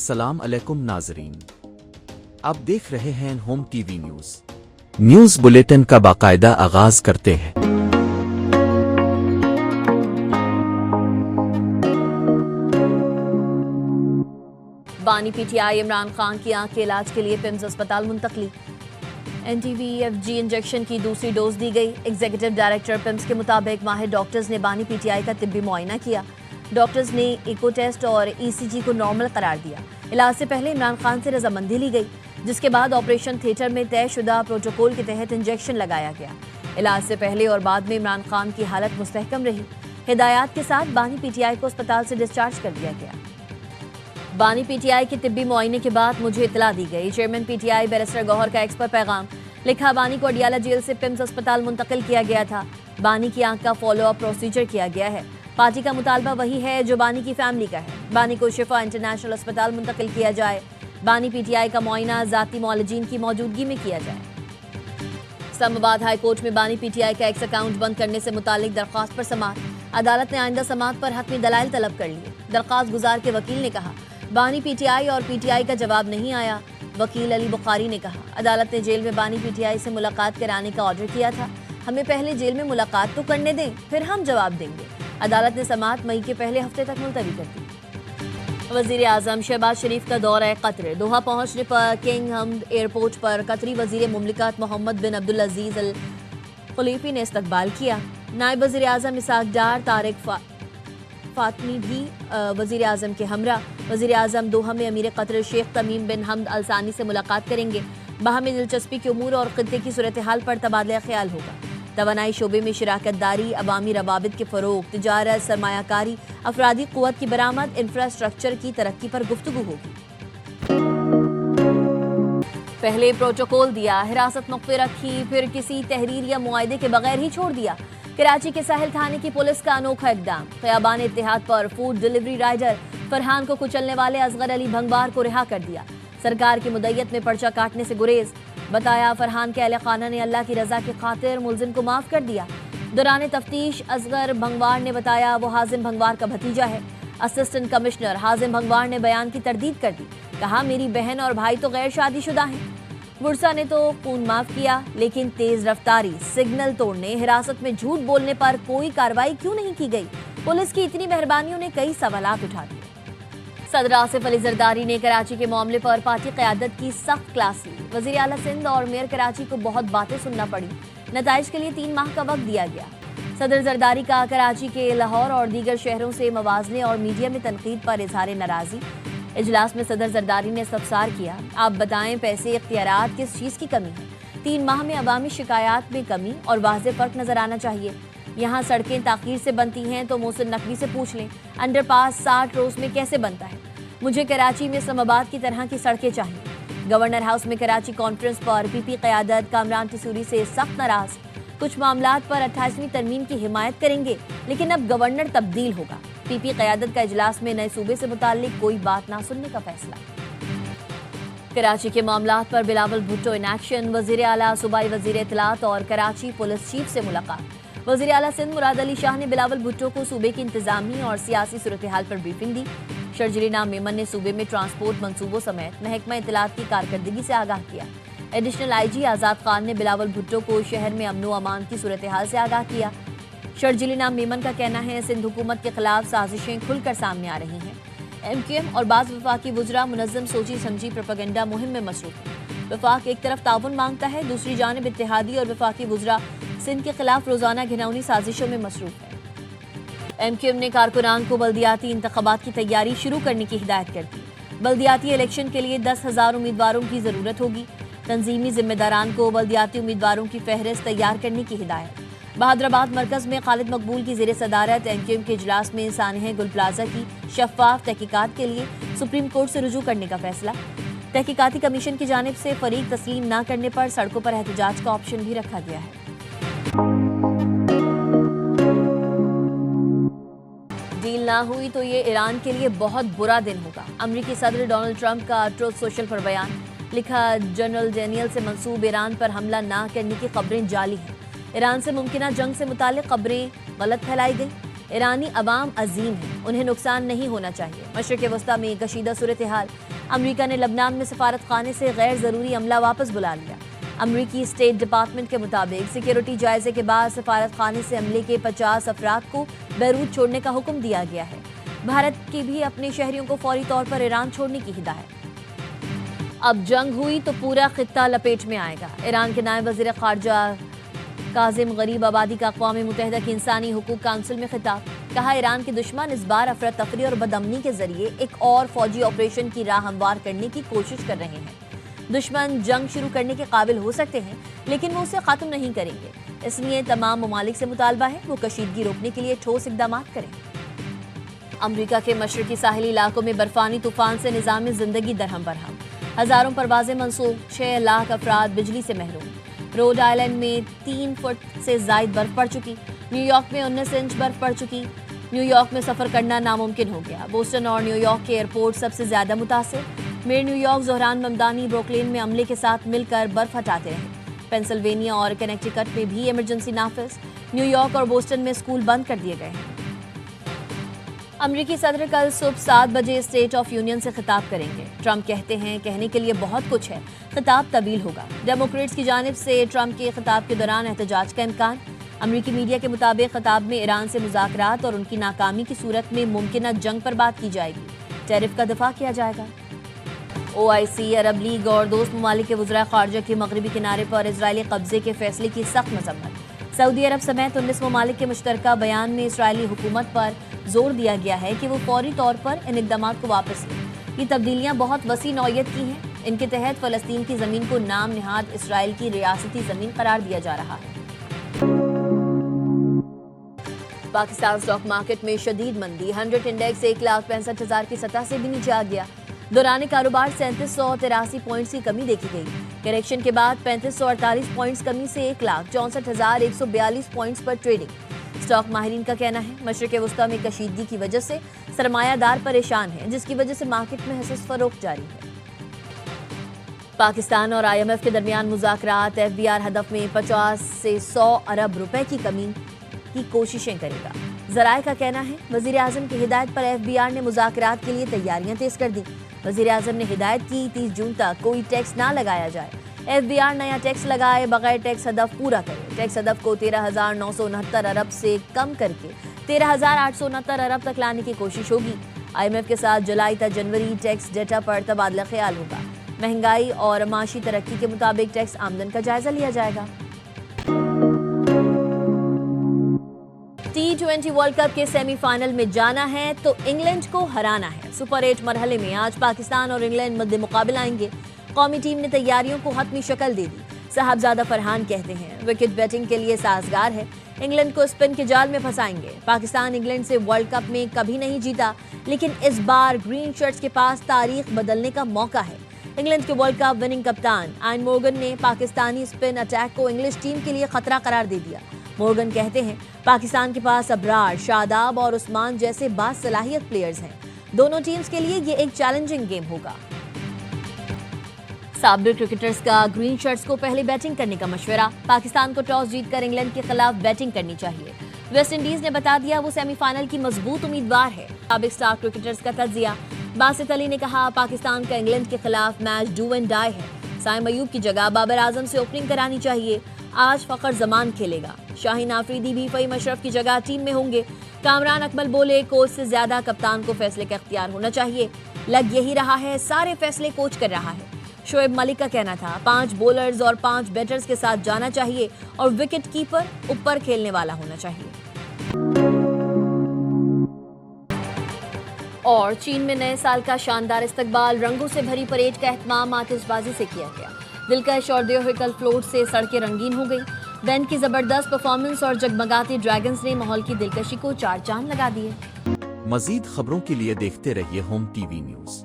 السلام علیکم ناظرین، آپ دیکھ رہے ہیں home T V news bulletin کا باقاعدہ آغاز کرتے ہیں۔ بانی پی ٹی آئی عمران خان کی آنکھ کے علاج کے لیے پیمز اسپتال منتقلی۔ N T V F G injection کی دوسری ڈوز دی گئی۔ ایگزیکٹو ڈائریکٹر پیمز کے مطابق ماہر ڈاکٹرز نے بانی پی ٹی آئی کا طبی معائنہ کیا۔ ڈاکٹرز نے ایکو ٹیسٹ اور ای سی جی کو نارمل قرار دیا۔ علاج سے پہلے عمران خان سے رضامندی لی گئی، جس کے بعد آپریشن تھیٹر میں طے شدہ پروٹوکول کے تحت انجیکشن لگایا گیا۔ علاج سے پہلے اور بعد میں عمران خان کی حالت مستحکم رہی۔ ہدایات کے ساتھ بانی پی ٹی آئی کو اسپتال سے ڈسچارج کر دیا گیا۔ بانی پی ٹی آئی کے طبی معائنے کے بعد مجھے اطلاع دی گئی۔ Chairman P T I barrister Gohar کا ایکس پر پیغام لکھا، بانی کو اڈیالہ جیل سے پیمز اسپتال منتقل کیا گیا تھا۔ بانی کی آنکھ کا فالو اپ پروسیجر کیا گیا ہے۔ پارٹی کا مطالبہ وہی ہے جو بانی کی فیملی کا ہے۔ بانی کو شفا انٹرنیشنل اسپتال منتقل کیا جائے۔ بانی پی ٹی آئی کا معائنہ ذاتی معالجین کی موجودگی میں کیا جائے۔ اسلام آباد ہائی کورٹ میں بانی پی ٹی آئی کا ایکس اکاؤنٹ بند کرنے سے متعلق درخواست پر سماعت۔ عدالت نے آئندہ سماعت پر حتمی دلائل طلب کر لیے۔ درخواست گزار کے وکیل نے کہا، بانی پی ٹی آئی اور پی ٹی آئی کا جواب نہیں آیا۔ وکیل علی بخاری نے کہا، عدالت نے جیل میں بانی پی ٹی آئی سے ملاقات کرانے کا آرڈر کیا تھا۔ ہمیں پہلے جیل میں ملاقات تو کرنے دیں، پھر ہم جواب دیں گے۔ عدالت نے سماعت مئی کے پہلے ہفتے تک ملتوی کر دی۔ وزیر اعظم شہباز شریف کا دورہ قطر۔ دوحہ پہنچنے پر کنگ حمد ایئرپورٹ پر قطری وزیر مملکت محمد بن عبدالعزیز الخلیفی نے استقبال کیا۔ نائب وزیر اعظم اسحاق ڈار طارق فاطمی بھی وزیر اعظم کے ہمراہ۔ وزیر اعظم دوحہ میں امیر قطر شیخ تمیم بن حمد الثانی سے ملاقات کریں گے۔ باہمی دلچسپی کے امور اور خطے کی صورتحال پر تبادلہ خیال ہوگا۔ توانائی شعبے میں شراکت داری، عوامی روابط کے فروغ، تجارت، سرمایہ کاری، افرادی قوت کی برآمد، انفراسٹرکچر کی ترقی پر گفتگو ہوگی۔ پہلے پروٹوکول دیا، حراست موقف رکھی، پھر کسی تحریر یا معاہدے کے بغیر ہی چھوڑ دیا۔ کراچی کے ساحل تھانے کی پولیس کا انوکھا اقدام۔ خیابان اتحاد پر فوڈ ڈیلیوری رائڈر فرحان کو کچلنے والے اصغر علی بھنگوار کو رہا کر دیا۔ سرکار کی مدعیت میں پرچہ کاٹنے سے گریز۔ بتایا، فرحان کے اہل خانہ نے اللہ کی رضا کی خاطر ملزم کو معاف کر دیا۔ دوران تفتیش اصغر بھنگوار نے بتایا وہ حازم بھنگوار کا بھتیجا ہے۔ اسسٹنٹ کمشنر حازم بھنگوار نے بیان کی تردید کر دی۔ کہا، میری بہن اور بھائی تو غیر شادی شدہ ہیں۔ ورثا نے تو خون معاف کیا، لیکن تیز رفتاری، سگنل توڑنے، حراست میں جھوٹ بولنے پر کوئی کارروائی کیوں نہیں کی گئی؟ پولیس کی اتنی مہربانیوں نے کئی سوالات اٹھا دیے۔ صدر آصف علی زرداری نے کراچی کے معاملے پر پارٹی قیادت کی سخت کلاس لی۔ وزیر اعلیٰ سندھ اور میئر کراچی کو بہت باتیں سننا پڑی، نتائج کے لیے 3 ماہ کا وقت دیا گیا۔ صدر زرداری کا کراچی کے لاہور اور دیگر شہروں سے موازنے اور میڈیا میں تنقید پر اظہار ناراضی۔ اجلاس میں صدر زرداری نے استفسار کیا، آپ بتائیں پیسے اختیارات کس چیز کی کمی ہے؟ 3 ماہ میں عوامی شکایات میں کمی اور واضح فرق نظر آنا چاہیے۔ یہاں سڑکیں تاخیر سے بنتی ہیں تو محسن نقوی سے پوچھ لیں، انڈر پاس 60 روز میں کیسے بنتا ہے؟ مجھے کراچی میں اسلام آباد کی طرح کی سڑکیں چاہیے۔ گورنر ہاؤس میں کراچی کانفرنس پر پی پی قیادت کامران ٹسوری سے سخت ناراض۔ کچھ معاملات پر 28ویں ترمیم کی حمایت کریں گے، لیکن اب گورنر تبدیل ہوگا۔ پی پی قیادت کا اجلاس میں نئے صوبے سے متعلق کوئی بات نہ سننے کا فیصلہ۔ کراچی کے معاملات پر بلاول بھٹو ان ایکشن۔ وزیر اعلیٰ صوبائی وزیر اطلاعات اور کراچی پولیس چیف سے ملاقات۔ وزیر اعلیٰ سندھ مراد علی شاہ نے بلاول بھٹو کو صوبے کی انتظامی اور سیاسی صورتحال پر بریفنگ دی۔ شرجیل نام میمن نے صوبے میں ٹرانسپورٹ منصوبوں سمیت محکمہ اطلاعات کی کارکردگی سے آگاہ کیا۔ ایڈیشنل آئی جی آزاد خان نے بلاول بھٹو کو شہر میں امن و امان کی صورتحال سے آگاہ کیا۔ شرجیل نام میمن کا کہنا ہے، سندھ حکومت کے خلاف سازشیں کھل کر سامنے آ رہی ہیں۔ ایم کیو ایم اور بعض وفاقی وزراء منظم سوچی سمجھی پروپیگنڈا مہم میں مصروف ہیں۔ وفاق ایک طرف تعاون مانگتا ہے، دوسری جانب اتحادی اور وفاقی وزراء سندھ کے خلاف روزانہ گھناؤنی سازشوں میں مصروف ہیں۔ ایم کیو ایم نے کارکنان کو بلدیاتی انتخابات کی تیاری شروع کرنے کی ہدایت کر دی۔ بلدیاتی الیکشن کے لیے 10,000 امیدواروں کی ضرورت ہوگی۔ تنظیمی ذمہ داران کو بلدیاتی امیدواروں کی فہرست تیار کرنے کی ہدایت۔ بہادرآباد مرکز میں خالد مقبول کی زیر صدارت ایم کیو ایم کے اجلاس میں سانحہ گل پلازہ کی شفاف تحقیقات کے لیے سپریم کورٹ سے رجوع کرنے کا فیصلہ۔ تحقیقاتی کمیشن کی جانب سے فریق تسلیم نہ کرنے پر سڑکوں پر احتجاج کا آپشن بھی رکھا گیا ہے۔ ڈیل نہ ہوئی تو یہ ایران کے لیے بہت برا دن ہوگا۔ امریکی صدر ڈونلڈ ٹرمپ کا ٹروتھ سوشل پر بیان۔ لکھا، جنرل ڈینیل سے منسوب ایران پر حملہ نہ کرنے کی خبریں جعلی ہیں۔ ایران سے ممکنہ جنگ سے متعلق خبریں غلط پھیلائی گئی۔ ایرانی عوام عظیم ہیں، انہیں نقصان نہیں ہونا چاہیے۔ مشرق وسطیٰ میں کشیدہ صورتحال، امریکا نے لبنان میں سفارت خانے سے غیر ضروری عملہ واپس بلا لیا۔ امریکی اسٹیٹ ڈپارٹمنٹ کے مطابق سیکیورٹی جائزے کے بعد سفارت خانے سے عملے کے 50 افراد کو بیروت چھوڑنے کا حکم دیا گیا ہے۔ بھارت کی بھی اپنے شہریوں کو فوری طور پر ایران چھوڑنے کی ہدایت۔ اب جنگ ہوئی تو پورا خطہ لپیٹ میں آئے گا۔ ایران کے نائب وزیر خارجہ کاظم غریب آبادی کا اقوام متحدہ کی انسانی حقوق کونسل میں خطاب۔ کہا ایران کے دشمن اس بار افراتفری اور بدامنی کے ذریعے ایک اور فوجی آپریشن کی راہ ہموار کرنے کی کوشش کر رہے ہیں۔ دشمن جنگ شروع کرنے کے قابل ہو سکتے ہیں لیکن وہ اسے ختم نہیں کریں گے، اس لیے تمام ممالک سے مطالبہ ہے وہ کشیدگی روکنے کے لیے ٹھوس اقدامات کریں۔ امریکا کے مشرقی ساحلی علاقوں میں برفانی طوفان سے نظام زندگی درہم برہم، ہزاروں پروازیں منسوخ، 6 لاکھ افراد بجلی سے محروم۔ روڈ آئلینڈ میں 3 فٹ سے زائد برف پڑ چکی، نیو یارک میں 19 انچ برف پڑ چکی، نیو یارک میں سفر کرنا ناممکن ہو گیا۔ بوسٹن اور نیو یارک کے ایئرپورٹ سب سے زیادہ متاثر، mayor New York Zohran Mamdani Brooklyn میں عملے کے ساتھ مل کر برف ہٹاتے رہے۔ پینسلوینیا اور کنیکٹیکٹ میں بھی ایمرجنسی نافذ، نیو یارک اور بوسٹن میں اسکول بند کر دیے گئے ہیں۔ امریکی صدر کل صبح 7 بجے اسٹیٹ آف یونین سے خطاب کریں گے۔ ٹرمپ کہتے ہیں کہنے کے لیے بہت کچھ ہے، خطاب طویل ہوگا۔ ڈیموکریٹس کی جانب سے ٹرمپ کے خطاب کے دوران احتجاج کا امکان۔ امریکی میڈیا کے مطابق خطاب میں ایران سے مذاکرات اور ان کی ناکامی کی صورت میں ممکنہ جنگ پر بات کی جائے گی، ٹیرف کا دفاع کیا جائے گا۔ OIC، عرب لیگ اور دوست ممالک کے وزراء خارجہ کے مغربی کنارے پر اسرائیلی قبضے کے فیصلے کی سخت مذمت۔ سعودی عرب سمیت 19 ممالک کے مشترکہ بیان میں اسرائیلی حکومت پر زور دیا گیا ہے کہ وہ فوری طور پر ان اقدامات کو واپس لیں۔ یہ تبدیلیاں بہت وسیع نوعیت کی ہیں، ان کے تحت فلسطین کی زمین کو نام نہاد اسرائیل کی ریاستی زمین قرار دیا جا رہا ہے۔ پاکستان اسٹاک مارکیٹ میں شدید مندی، 100 انڈیکس 1,65,000 کی سطح سے بھی نیچے آ گیا۔ دوران کاروبار 3783 پوائنٹس کی کمی دیکھی گئی۔ کریکشن کے بعد 3548 پوائنٹس کمی سے 1,64,142 پوائنٹس پر ٹریڈنگ۔ اسٹاک ماہرین کا کہنا ہے مشرق وسطیٰ میں کشیدگی کی وجہ سے سرمایہ دار پریشان ہیں، جس کی وجہ سے مارکیٹ میں حصص فروخت جاری ہے۔ پاکستان اور IMF کے درمیان مذاکرات، FBR ہدف میں 50 سے 100 ارب روپے کی کمی کی کوششیں کرے گا۔ ذرائع کا کہنا ہے وزیر اعظم کی ہدایت پر FBR نے مذاکرات کے لیے تیاریاں تیز کر دی۔ وزیر اعظم نے ہدایت کی 30 جون تک کوئی ٹیکس نہ لگایا جائے، FBR نیا ٹیکس لگائے بغیر ٹیکس ہدف پورا کرے۔ ٹیکس ہدف کو 13,969 ارب سے کم کر کے 13,869 ارب تک لانے کی کوشش ہوگی۔ IMF کے ساتھ جولائی تا جنوری ٹیکس ڈیٹا پر تبادلہ خیال ہوگا۔ مہنگائی اور معاشی ترقی کے مطابق ٹیکس آمدن کا جائزہ لیا جائے گا۔ T20 ورلڈ کپ کے سیمی فائنل میں جانا ہے تو انگلینڈ کو ہرانا ہے۔ سپر 8 مرحلے میں آج پاکستان اور انگلینڈ مد مقابل آئیں گے۔ قومی ٹیم نے تیاریوں کو حتمی شکل دے دی۔ صاحبزادہ فرحان کہتے ہیں وکٹ بیٹنگ کے لیے سازگار ہے، انگلینڈ کو اسپن کے جال میں پھنسائیں گے۔ پاکستان انگلینڈ سے ورلڈ کپ میں کبھی نہیں جیتا، لیکن اس بار گرین شرٹس کے پاس تاریخ بدلنے کا موقع ہے۔ انگلینڈ کے ورلڈ کپ وننگ کپتان آئن مورگن نے پاکستانی اسپن اٹیک کو انگلش ٹیم کے لیے خطرہ قرار دے دیا۔ مورگن کہتے ہیں پاکستان کے پاس ابرار، شاداب اور عثمان جیسے باصلاحیت پلیئرز ہیں، دونوں ٹیمز کے لیے یہ ایک چیلنجنگ گیم ہوگا۔ سابق کرکٹرز کا گرین شرٹس کو پہلے بیٹنگ کرنے کا مشورہ، پاکستان کو ٹاس جیت کر انگلینڈ کے خلاف بیٹنگ کرنی چاہیے۔ ویسٹ انڈیز نے بتا دیا وہ سیمی فائنل کی مضبوط امیدوار ہے۔ سابق سٹار کرکٹرز کا تجزیہ، باسط علی نے کہا پاکستان کا انگلینڈ کے خلاف میچ ڈو اینڈ ڈائی ہے، سائم ایوب کی جگہ بابر اعظم سے اوپننگ کرانی چاہیے، آج فخر زمان کھیلے گا، شاہین آفریدی بھی فہیم اشرف کی جگہ ٹیم میں ہوں گے، کامران اکمل بولے کوچ سے زیادہ کپتان کو فیصلے کا اختیار ہونا چاہیے، لگ یہی رہا ہے سارے فیصلے کوچ کر رہا ہے۔ شعیب ملک کا کہنا تھا 5 بولرز اور 5 بیٹرز کے ساتھ جانا چاہیے اور وکٹ کیپر اوپر کھیلنے والا ہونا چاہیے۔ اور چین میں نئے سال کا شاندار استقبال، رنگوں سے بھری پریڈ کا اہتمام آتش بازی سے کیا گیا، دلکش اور دیوہیکل فلوٹ سے سڑکیں رنگین ہو گئی، بینڈ کی زبردست پرفارمنس اور جگمگاتے ڈریگنز نے ماحول کی دلکشی کو 4 چاند لگا دیے۔ مزید خبروں کے لیے دیکھتے رہیے ہوم ٹی وی نیوز۔